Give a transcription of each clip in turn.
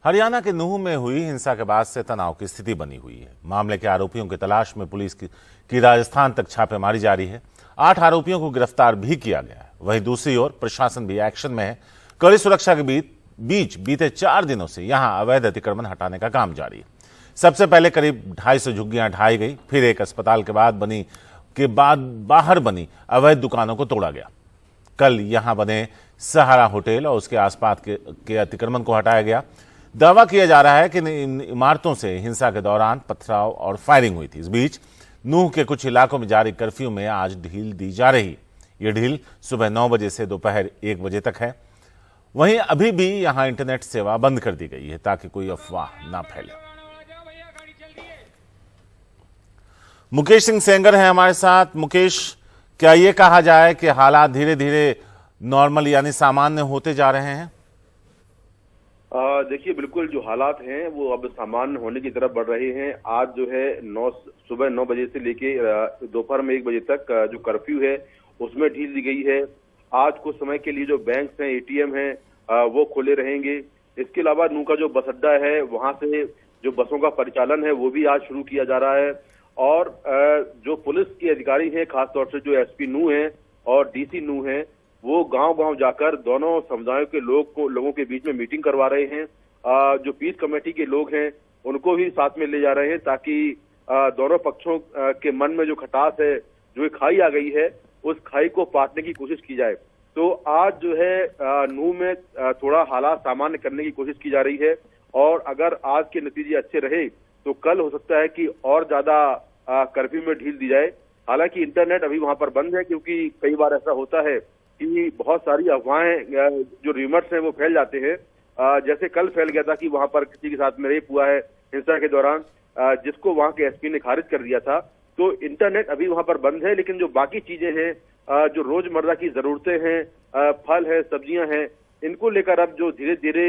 हरियाणा के नूंह में हुई हिंसा के बाद से तनाव की स्थिति बनी हुई है। मामले के आरोपियों की तलाश में पुलिस की राजस्थान तक छापेमारी जारी है। 8 आरोपियों को गिरफ्तार भी किया गया है। वहीं दूसरी ओर प्रशासन भी एक्शन में है। कड़ी सुरक्षा के बीच बीते 4 दिनों से यहां अवैध अतिक्रमण हटाने का काम जारी है। सबसे पहले करीब 250 झुग्गियां ढाई गई, फिर एक अस्पताल के बाद बाहर बनी अवैध दुकानों को तोड़ा गया। कल यहां बने सहारा होटल और उसके आसपास के अतिक्रमण को हटाया गया। दावा किया जा रहा है कि इन इमारतों से हिंसा के दौरान पथराव और फायरिंग हुई थी। इस बीच नूंह के कुछ इलाकों में जारी कर्फ्यू में आज ढील दी जा रही है। यह ढील सुबह 9 बजे से दोपहर 1 बजे तक है। वहीं अभी भी यहां इंटरनेट सेवा बंद कर दी गई है ताकि कोई अफवाह ना फैले। मुकेश सिंह सेंगर हैं हमारे साथ। मुकेश, क्या यह कहा जाए कि हालात धीरे धीरे नॉर्मल यानी सामान्य होते जा रहे हैं? देखिए, बिल्कुल जो हालात हैं वो अब सामान्य होने की तरफ बढ़ रहे हैं। आज जो है सुबह 9 बजे से लेके दोपहर में 1 बजे तक जो कर्फ्यू है उसमें ढील दी गई है। आज कुछ समय के लिए जो बैंक हैं, एटीएम हैं, वो खुले रहेंगे। इसके अलावा नूंह का जो बस अड्डा है वहां से जो बसों का परिचालन है वो भी आज शुरू किया जा रहा है। और जो पुलिस के अधिकारी हैं, खासतौर से जो एसपी नूंह है और डीसी नूंह है, वो गांव-गांव जाकर दोनों समुदायों के लोगों के बीच में मीटिंग करवा रहे हैं। जो पीस कमेटी के लोग हैं उनको भी साथ में ले जा रहे हैं ताकि दोनों पक्षों के मन में जो खटास है, जो खाई आ गई है, उस खाई को पाटने की कोशिश की जाए। तो आज जो है नूंह में थोड़ा हालात सामान्य करने की कोशिश की जा रही है और अगर आज के नतीजे अच्छे रहे तो कल हो सकता है कि और ज्यादा कर्फ्यू में ढील दी जाए। हालांकि इंटरनेट अभी वहां पर बंद है क्योंकि कई बार ऐसा होता है कि बहुत सारी अफवाहें, जो र्यूमर्स हैं, वो फैल जाते हैं। जैसे कल फैल गया था कि वहां पर किसी के साथ में रेप हुआ है हिंसा के दौरान, जिसको वहां के एसपी ने खारिज कर दिया था। तो इंटरनेट अभी वहां पर बंद है, लेकिन जो बाकी चीजें हैं, जो रोजमर्रा की जरूरतें हैं, फल है, सब्जियां हैं, इनको लेकर अब जो धीरे धीरे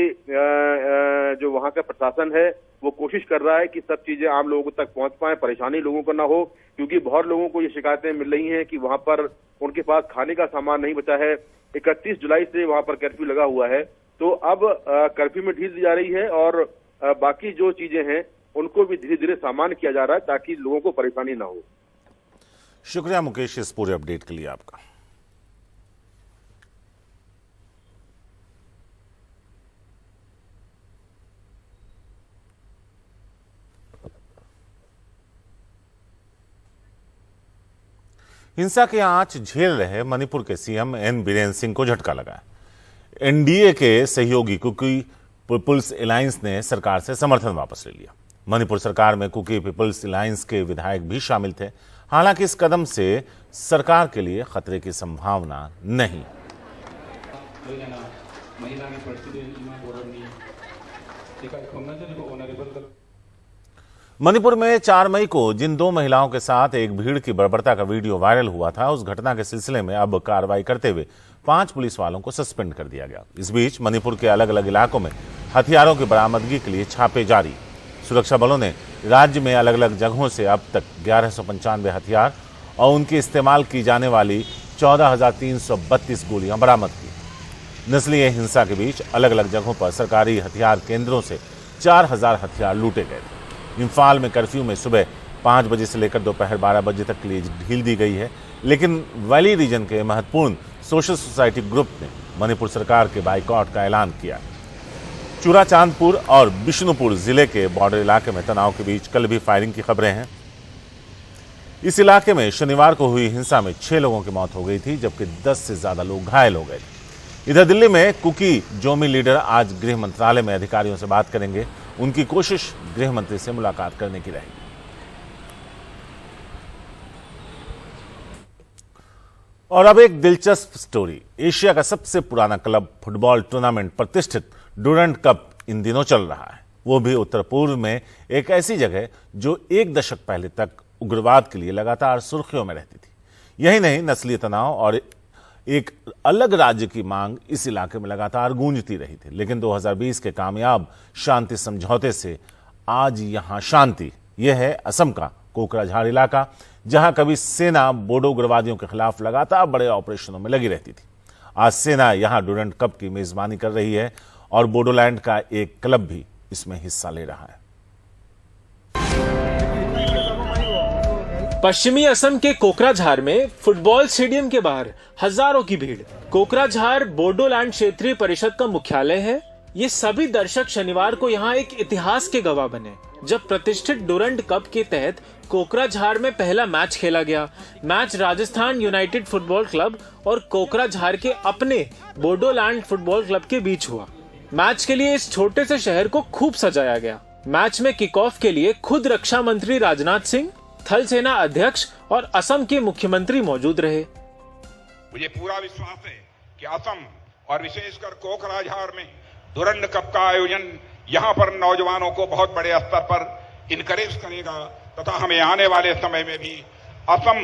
जो वहां का प्रशासन है वो कोशिश कर रहा है कि सब चीजें आम लोगों तक पहुंच पाए, परेशानी लोगों को ना हो। क्योंकि बहुत लोगों को ये शिकायतें मिल रही हैं कि वहां पर उनके पास खाने का सामान नहीं बचा है। 31 जुलाई से वहां पर कर्फ्यू लगा हुआ है, तो अब कर्फ्यू में ढील दी जा रही है और बाकी जो चीजें हैं उनको भी धीरे धीरे सामान्य किया जा रहा है ताकि लोगों को परेशानी ना हो। शुक्रिया मुकेश इस पूरे अपडेट के लिए आपका। हिंसा की आंच झेल रहे मणिपुर के सीएम एन बीरेन सिंह को झटका लगा है। एनडीए के सहयोगी कुकी पीपुल्स अलायंस ने सरकार से समर्थन वापस ले लिया। मणिपुर सरकार में कुकी पीपुल्स अलायंस के विधायक भी शामिल थे। हालांकि इस कदम से सरकार के लिए खतरे की संभावना नहीं। मणिपुर में 4 मई को जिन 2 महिलाओं के साथ एक भीड़ की बर्बरता का वीडियो वायरल हुआ था, उस घटना के सिलसिले में अब कार्रवाई करते हुए 5 पुलिस वालों को सस्पेंड कर दिया गया। इस बीच मणिपुर के अलग अलग इलाकों में हथियारों की बरामदगी के लिए छापे जारी। सुरक्षा बलों ने राज्य में अलग अलग जगहों से अब तक 1195 हथियार और उनकी इस्तेमाल की जाने वाली 14,332 गोलियां बरामद की। नस्लीय हिंसा के बीच अलग अलग जगहों पर सरकारी हथियार केंद्रों से 4000 हथियार लूटे गए। इम्फाल में कर्फ्यू में सुबह 5 बजे से लेकर दोपहर 12 बजे तक के लिए ढील दी गई है, लेकिन वैली रीजन के महत्वपूर्ण सोशल सोसाइटी ग्रुप ने मणिपुर सरकार के बाइकआउट का ऐलान किया। चूराचांदपुर और बिष्णुपुर जिले के बॉर्डर इलाके में तनाव के बीच कल भी फायरिंग की खबरें हैं। इस इलाके में शनिवार को हुई हिंसा में 6 लोगों की मौत हो गई थी, जबकि 10 से ज्यादा लोग घायल हो गए थे। इधर दिल्ली में कुकी जोमी लीडर आज गृह मंत्रालय में अधिकारियों से बात करेंगे। उनकी कोशिश गृह मंत्री से मुलाकात करने की रहेगी। और अब एक दिलचस्प स्टोरी। एशिया का सबसे पुराना क्लब फुटबॉल टूर्नामेंट प्रतिष्ठित डुरंट कप इन दिनों चल रहा है, वो भी उत्तर पूर्व में एक ऐसी जगह जो 1 दशक पहले तक उग्रवाद के लिए लगातार सुर्खियों में रहती थी। यही नहीं, नस्लीय तनाव और एक अलग राज्य की मांग इस इलाके में लगातार गूंजती रही थी। लेकिन 2020 के कामयाब शांति समझौते से आज यहां शांति। यह है असम का कोकराझार इलाका, जहां कभी सेना बोडो उग्रवादियों के खिलाफ लगातार बड़े ऑपरेशनों में लगी रहती थी। आज सेना यहां डुरंट कप की मेजबानी कर रही है और बोडोलैंड का एक क्लब भी इसमें हिस्सा ले रहा है। पश्चिमी असम के कोकराझार में फुटबॉल स्टेडियम के बाहर हजारों की भीड़। कोकराझार बोडोलैंड क्षेत्रीय परिषद का मुख्यालय है। ये सभी दर्शक शनिवार को यहाँ एक इतिहास के गवाह बने, जब प्रतिष्ठित डुरंड कप के तहत कोकराझार में पहला मैच खेला गया। Match Rajasthan United football club और कोकराझार के अपने बोडोलैंड फुटबॉल क्लब के बीच हुआ। मैच के लिए इस छोटे से शहर को खूब सजाया गया। मैच में किक ऑफ के लिए खुद रक्षा मंत्री राजनाथ सिंह, थल सेना अध्यक्ष और असम के मुख्यमंत्री मौजूद रहे। मुझे पूरा विश्वास है कि असम और विशेषकर कोकराझार में डुरंड कप का आयोजन यहाँ पर नौजवानों को बहुत बड़े स्तर पर इनकरेज करेगा तथा हमें आने वाले समय में भी असम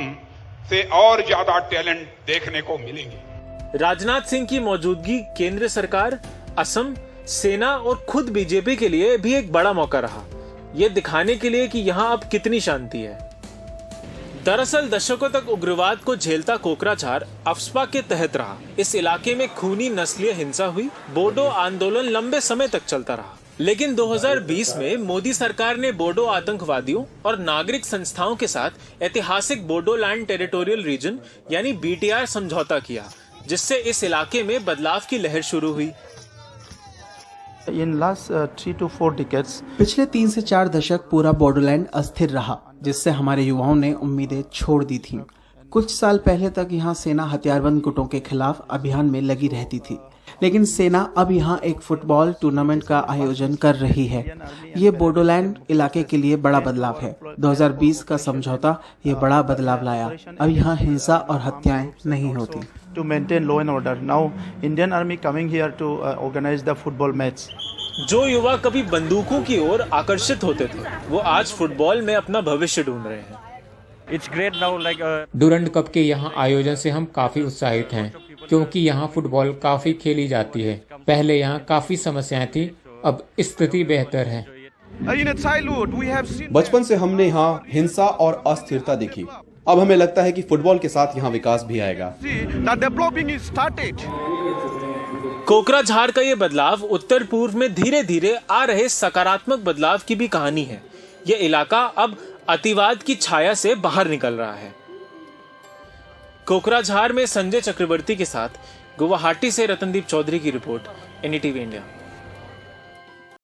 से और ज्यादा टैलेंट देखने को मिलेंगे। राजनाथ सिंह की मौजूदगी केंद्र सरकार, असम, सेना और खुद बीजेपी के लिए भी एक बड़ा मौका रहा, ये दिखाने के लिए कि यहाँ अब कितनी शांति है। दरअसल दशकों तक उग्रवाद को झेलता कोकराझार अफस्पा के तहत रहा। इस इलाके में खूनी नस्लीय हिंसा हुई। बोडो आंदोलन लंबे समय तक चलता रहा, लेकिन 2020 में मोदी सरकार ने बोडो आतंकवादियों और नागरिक संस्थाओं के साथ ऐतिहासिक बोडोलैंड टेरिटोरियल रीजन यानी BTR समझौता किया, जिससे इस इलाके में बदलाव की लहर शुरू हुई। पिछले 3 से 4 दशक पूरा बोडोलैंड अस्थिर रहा, जिससे हमारे युवाओं ने उम्मीदें छोड़ दी थीं। कुछ साल पहले तक यहाँ सेना हथियारबंद गुटों के खिलाफ अभियान में लगी रहती थी, लेकिन सेना अब यहाँ एक फुटबॉल टूर्नामेंट का आयोजन कर रही है। ये बोडोलैंड इलाके के लिए बड़ा बदलाव है। 2020 का समझौता ये बड़ा बदलाव लाया। अब यहाँ हिंसा और हत्याएं नहीं होती। To maintain law and order. Now, Indian Army coming here to organize the football match. जो युवा कभी बंदूकों की ओर आकर्षित होते थे, वो आज फुटबॉल में अपना भविष्य ढूंढ रहे हैं। It's great now, like Durand cup के यहाँ आयोजन से हम काफी उत्साहित हैं, क्योंकि यहाँ फुटबॉल काफी खेली जाती है। पहले यहाँ काफी समस्याएं थी, अब स्थिति बेहतर है। बचपन से हमने यहाँ हिंसा और अस्थिरता देखी। अब हमें लगता है कि फुटबॉल के साथ यहाँ विकास भी आएगा। कोकराझार का ये बदलाव उत्तर पूर्व में धीरे धीरे आ रहे सकारात्मक बदलाव की भी कहानी है। ये इलाका अब अतिवाद की छाया से बाहर निकल रहा है। कोकराझार में संजय चक्रवर्ती के साथ गुवाहाटी से रतनदीप चौधरी की रिपोर्ट, NDTV इंडिया।